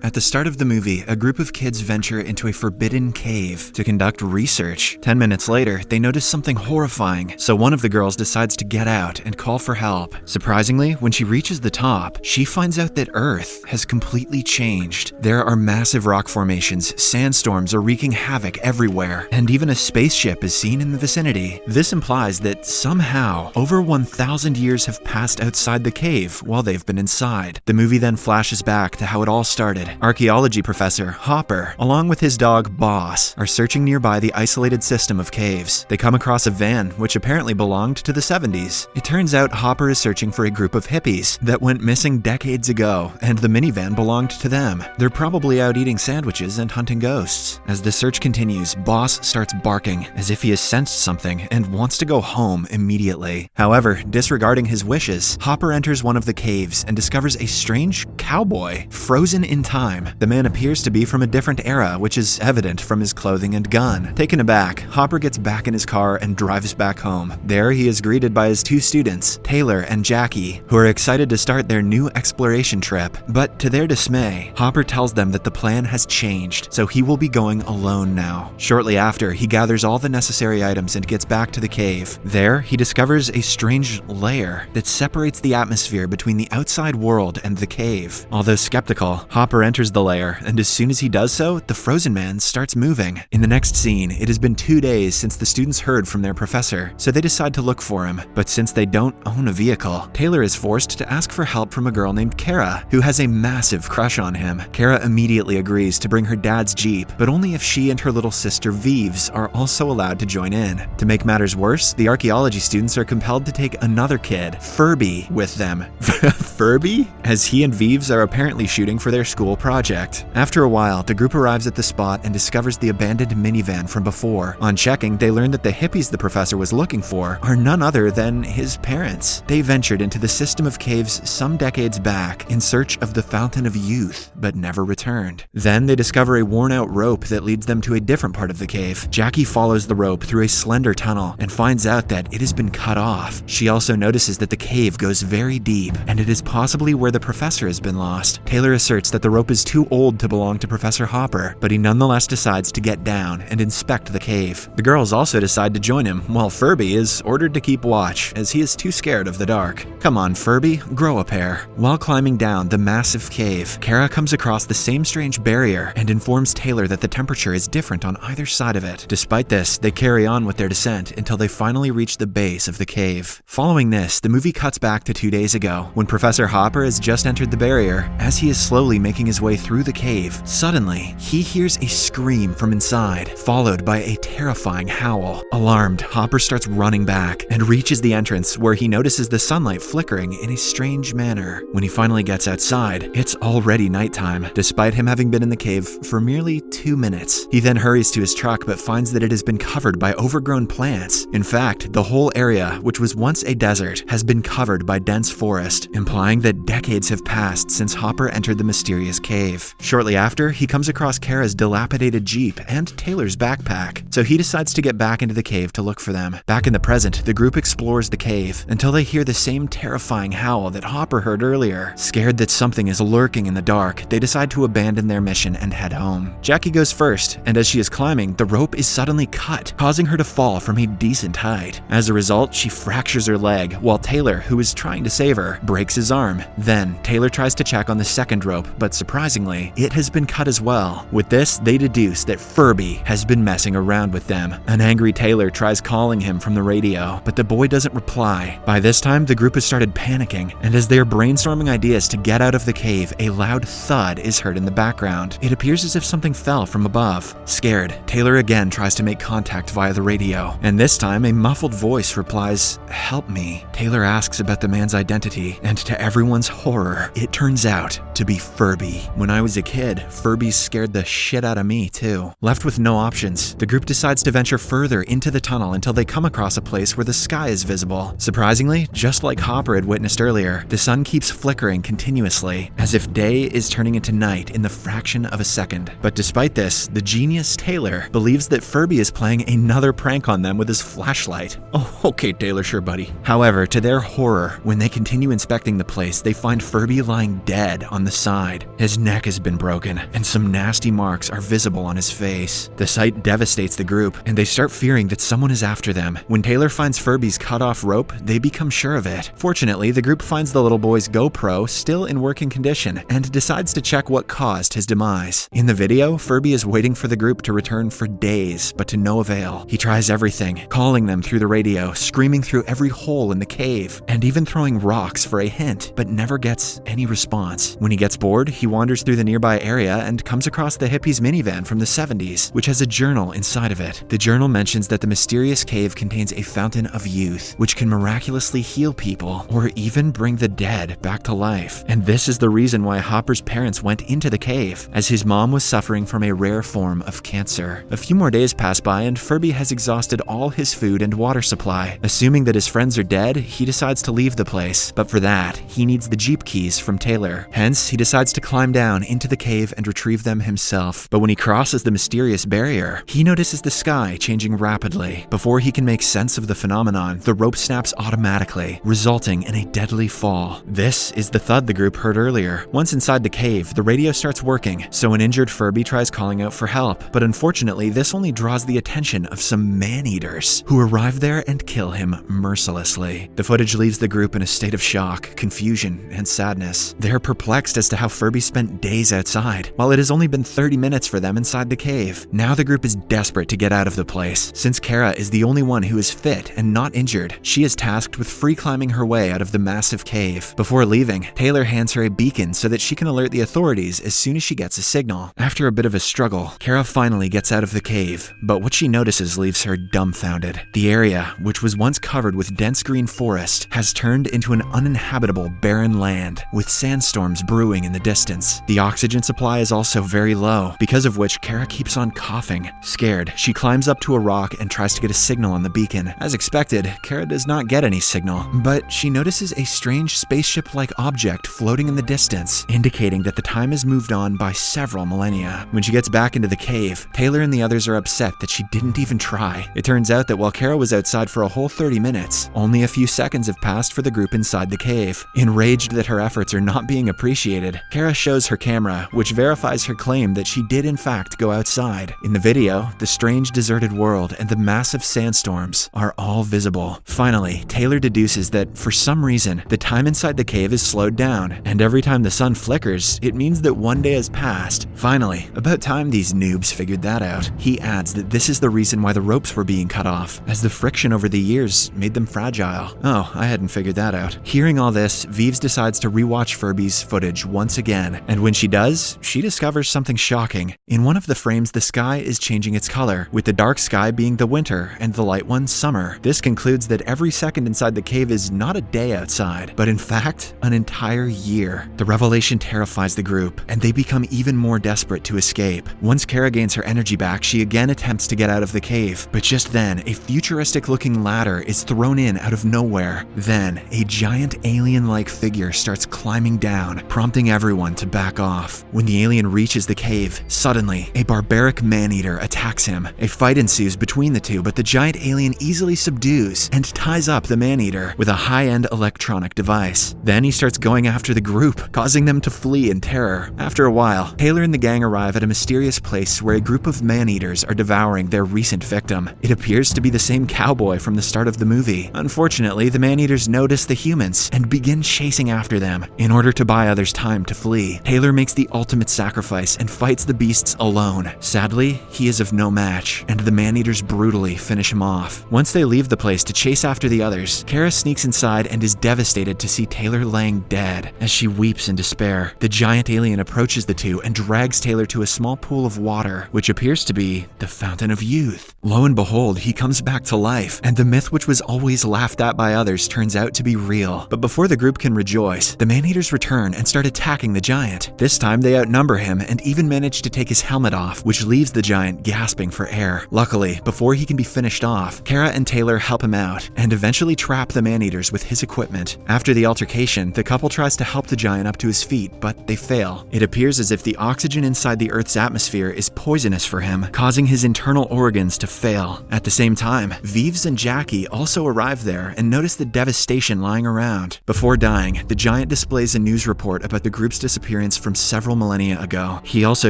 At the start of the movie, a group of kids venture into a forbidden cave to conduct research. 10 minutes later, they notice something horrifying, so one of the girls decides to get out and call for help. Surprisingly, when she reaches the top, she finds out that Earth has completely changed. There are massive rock formations, sandstorms are wreaking havoc everywhere, and even a spaceship is seen in the vicinity. This implies that somehow, over 1,000 years have passed outside the cave while they've been inside. The movie then flashes back to how it all started. Archaeology professor Hopper, along with his dog Boss, are searching nearby the isolated system of caves. They come across a van which apparently belonged to the 70s. It turns out Hopper is searching for a group of hippies that went missing decades ago, and the minivan belonged to them. They're probably out eating sandwiches and hunting ghosts. As the search continues, Boss starts barking as if he has sensed something and wants to go home immediately. However, disregarding his wishes, Hopper enters one of the caves and discovers a strange cowboy frozen in time. The man appears to be from a different era, which is evident from his clothing and gun. Taken aback, Hopper gets back in his car and drives back home. There, he is greeted by his two students, Taylor and Jackie, who are excited to start their new exploration trip. But to their dismay, Hopper tells them that the plan has changed, so he will be going alone now. Shortly after, he gathers all the necessary items and gets back to the cave. There, he discovers a strange layer that separates the atmosphere between the outside world and the cave. Although skeptical, Hopper enters the lair, and as soon as he does so, the frozen man starts moving. In the next scene, it has been 2 days since the students heard from their professor, so they decide to look for him. But since they don't own a vehicle, Taylor is forced to ask for help from a girl named Kara, who has a massive crush on him. Kara immediately agrees to bring her dad's Jeep, but only if she and her little sister Vives are also allowed to join in. To make matters worse, the archaeology students are compelled to take another kid, Furby, with them. Furby? As he and Vives are apparently shooting for their school project. After a while, the group arrives at the spot and discovers the abandoned minivan from before. On checking, they learn that the hippies the professor was looking for are none other than his parents. They ventured into the system of caves some decades back in search of the Fountain of Youth, but never returned. Then they discover a worn-out rope that leads them to a different part of the cave. Jackie follows the rope through a slender tunnel and finds out that it has been cut off. She also notices that the cave goes very deep, and it is possibly where the professor has been lost. Taylor asserts that the rope is too old to belong to Professor Hopper, but he nonetheless decides to get down and inspect the cave. The girls also decide to join him, while Furby is ordered to keep watch, as he is too scared of the dark. Come on, Furby, grow a pair. While climbing down the massive cave, Kara comes across the same strange barrier and informs Taylor that the temperature is different on either side of it. Despite this, they carry on with their descent until they finally reach the base of the cave. Following this, the movie cuts back to 2 days ago, when Professor Hopper has just entered the barrier. As he is slowly making his way through the cave, suddenly, he hears a scream from inside, followed by a terrifying howl. Alarmed, Hopper starts running back and reaches the entrance, where he notices the sunlight flickering in a strange manner. When he finally gets outside, it's already nighttime, despite him having been in the cave for merely 2 minutes. He then hurries to his truck but finds that it has been covered by overgrown plants. In fact, the whole area, which was once a desert, has been covered by dense forest, implying that decades have passed since Hopper entered the mysterious cave. Shortly after, he comes across Kara's dilapidated Jeep and Taylor's backpack, so he decides to get back into the cave to look for them. Back in the present, the group explores the cave until they hear the same terrifying howl that Hopper heard earlier. Scared that something is lurking in the dark, they decide to abandon their mission and head home. Jackie goes first, and as she is climbing, the rope is suddenly cut, causing her to fall from a decent height. As a result, she fractures her leg, while Taylor, who is trying to save her, breaks his arm. Then, Taylor tries to check on the second rope, but surprisingly, it has been cut as well. With this, they deduce that Furby has been messing around with them. An angry Taylor tries calling him from the radio, but the boy doesn't reply. By this time, the group has started panicking, and as they are brainstorming ideas to get out of the cave, a loud thud is heard in the background. It appears as if something fell from above. Scared, Taylor again tries to make contact via the radio, and this time a muffled voice replies, "Help me." Taylor asks about the man's identity, and to everyone's horror, it turns out to be Furby. When I was a kid, Furby scared the shit out of me too. Left with no options, the group decides to venture further into the tunnel until they come across a place where the sky is visible. Surprisingly, just like Hopper had witnessed earlier, the sun keeps flickering continuously, as if day is turning into night in the fraction of a second. But despite this, the genius Taylor believes that Furby is playing another prank on them with his flashlight. Oh, okay, Taylor, sure buddy. However, to their horror, when they continue inspecting the place, they find Furby lying dead on the side. His Kara's neck has been broken, and some nasty marks are visible on his face. The sight devastates the group, and they start fearing that someone is after them. When Taylor finds Furby's cut-off rope, they become sure of it. Fortunately, the group finds the little boy's GoPro still in working condition and decides to check what caused his demise. In the video, Furby is waiting for the group to return for days, but to no avail. He tries everything, calling them through the radio, screaming through every hole in the cave, and even throwing rocks for a hint, but never gets any response. When he gets bored, he wanders through the nearby area and comes across the hippies' minivan from the 70s, which has a journal inside of it. The journal mentions that the mysterious cave contains a fountain of youth, which can miraculously heal people or even bring the dead back to life. And this is the reason why Hopper's parents went into the cave, as his mom was suffering from a rare form of cancer. A few more days pass by and Furby has exhausted all his food and water supply. Assuming that his friends are dead, he decides to leave the place, but for that, he needs the Jeep keys from Taylor. Hence, he decides to climb down into the cave and retrieve them himself. But when he crosses the mysterious barrier, he notices the sky changing rapidly. Before he can make sense of the phenomenon, the rope snaps automatically, resulting in a deadly fall. This is the thud the group heard earlier. Once inside the cave, the radio starts working, so an injured Furby tries calling out for help, but unfortunately, this only draws the attention of some man-eaters, who arrive there and kill him mercilessly. The footage leaves the group in a state of shock, confusion, and sadness. They're perplexed as to how Furby spent days outside, while it has only been 30 minutes for them inside the cave. Now the group is desperate to get out of the place. Since Kara is the only one who is fit and not injured, she is tasked with free climbing her way out of the massive cave. Before leaving, Taylor hands her a beacon so that she can alert the authorities as soon as she gets a signal. After a bit of a struggle, Kara finally gets out of the cave, but what she notices leaves her dumbfounded. The area, which was once covered with dense green forest, has turned into an uninhabitable barren land, with sandstorms brewing in the distance. The oxygen supply is also very low, because of which Kara keeps on coughing. Scared, she climbs up to a rock and tries to get a signal on the beacon. As expected, Kara does not get any signal, but she notices a strange spaceship-like object floating in the distance, indicating that the time has moved on by several millennia. When she gets back into the cave, Taylor and the others are upset that she didn't even try. It turns out that while Kara was outside for a whole 30 minutes, only a few seconds have passed for the group inside the cave. Enraged that her efforts are not being appreciated, Kara shows her camera, which verifies her claim that she did in fact go outside. In the video, the strange deserted world and the massive sandstorms are all visible. Finally, Taylor deduces that, for some reason, the time inside the cave is slowed down, and every time the sun flickers, it means that one day has passed. Finally, about time these noobs figured that out. He adds that this is the reason why the ropes were being cut off, as the friction over the years made them fragile. Oh, I hadn't figured that out. Hearing all this, Vives decides to rewatch Furby's footage once again, and when she does, she discovers something shocking. In one of the frames, the sky is changing its color, with the dark sky being the winter and the light one summer. This concludes that every second inside the cave is not a day outside, but in fact, an entire year. The revelation terrifies the group, and they become even more desperate to escape. Once Kara gains her energy back, she again attempts to get out of the cave, but just then, a futuristic-looking ladder is thrown in out of nowhere. Then, a giant alien-like figure starts climbing down, prompting everyone to back off. When the alien reaches the cave, suddenly, a barbaric man-eater attacks him. A fight ensues between the two, but the giant alien easily subdues and ties up the man-eater with a high-end electronic device. Then he starts going after the group, causing them to flee in terror. After a while, Taylor and the gang arrive at a mysterious place where a group of man-eaters are devouring their recent victim. It appears to be the same cowboy from the start of the movie. Unfortunately, the man-eaters notice the humans and begin chasing after them. In order to buy others time to flee, Taylor makes the ultimate sacrifice and fights the beasts alone. Sadly, he is of no match, and the man-eaters brutally finish him off. Once they leave the place to chase after the others, Kara sneaks inside and is devastated to see Taylor laying dead. As she weeps in despair, the giant alien approaches the two and drags Taylor to a small pool of water, which appears to be the fountain of youth. Lo and behold, he comes back to life, and the myth which was always laughed at by others turns out to be real. But before the group can rejoice, the man-eaters return and start attacking the giant. This time they outnumber him and even manage to take his helmet off, which leaves the giant gasping for air. Luckily, before he can be finished off, Kara and Taylor help him out and eventually trap the man-eaters with his equipment. After the altercation, the couple tries to help the giant up to his feet, but they fail. It appears as if the oxygen inside the Earth's atmosphere is poisonous for him, causing his internal organs to fail. At the same time, Vives and Jackie also arrive there and notice the devastation lying around. Before dying, the giant displays a news report about the group's disappearance experience from several millennia ago. He also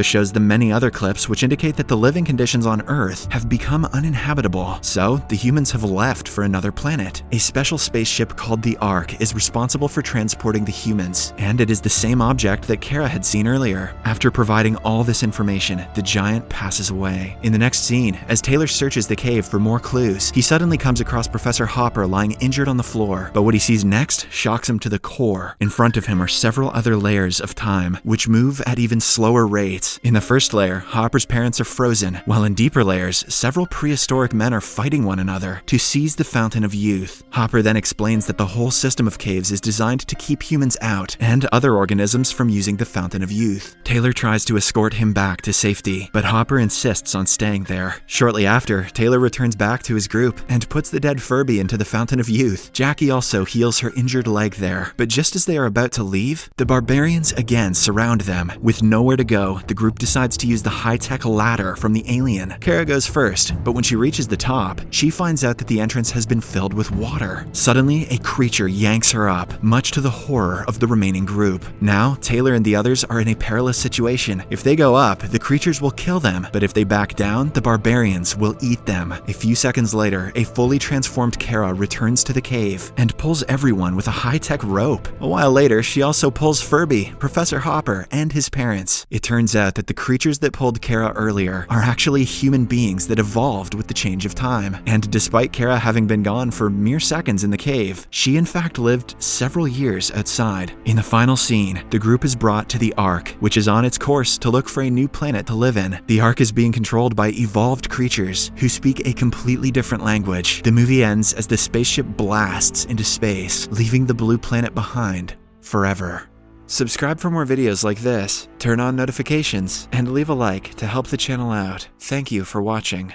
shows them many other clips which indicate that the living conditions on Earth have become uninhabitable, so the humans have left for another planet. A special spaceship called the Ark is responsible for transporting the humans, and it is the same object that Kara had seen earlier. After providing all this information, the giant passes away. In the next scene, as Taylor searches the cave for more clues, he suddenly comes across Professor Hopper lying injured on the floor, but what he sees next shocks him to the core. In front of him are several other layers of time, which move at even slower rates. In the first layer, Hopper's parents are frozen, while in deeper layers, several prehistoric men are fighting one another to seize the Fountain of Youth. Hopper then explains that the whole system of caves is designed to keep humans out and other organisms from using the Fountain of Youth. Taylor tries to escort him back to safety, but Hopper insists on staying there. Shortly after, Taylor returns back to his group and puts the dead Furby into the Fountain of Youth. Jackie also heals her injured leg there, but just as they are about to leave, the barbarians again surround them. With nowhere to go, the group decides to use the high-tech ladder from the alien. Kara goes first, but when she reaches the top, she finds out that the entrance has been filled with water. Suddenly, a creature yanks her up, much to the horror of the remaining group. Now, Taylor and the others are in a perilous situation. If they go up, the creatures will kill them, but if they back down, the barbarians will eat them. A few seconds later, a fully transformed Kara returns to the cave and pulls everyone with a high-tech rope. A while later, she also pulls Furby, Professor Hopper, and his parents. It turns out that the creatures that pulled Kara earlier are actually human beings that evolved with the change of time. And despite Kara having been gone for mere seconds in the cave, she in fact lived several years outside. In the final scene, the group is brought to the Ark, which is on its course to look for a new planet to live in. The Ark is being controlled by evolved creatures who speak a completely different language. The movie ends as the spaceship blasts into space, leaving the blue planet behind forever. Subscribe for more videos like this, turn on notifications, and leave a like to help the channel out. Thank you for watching.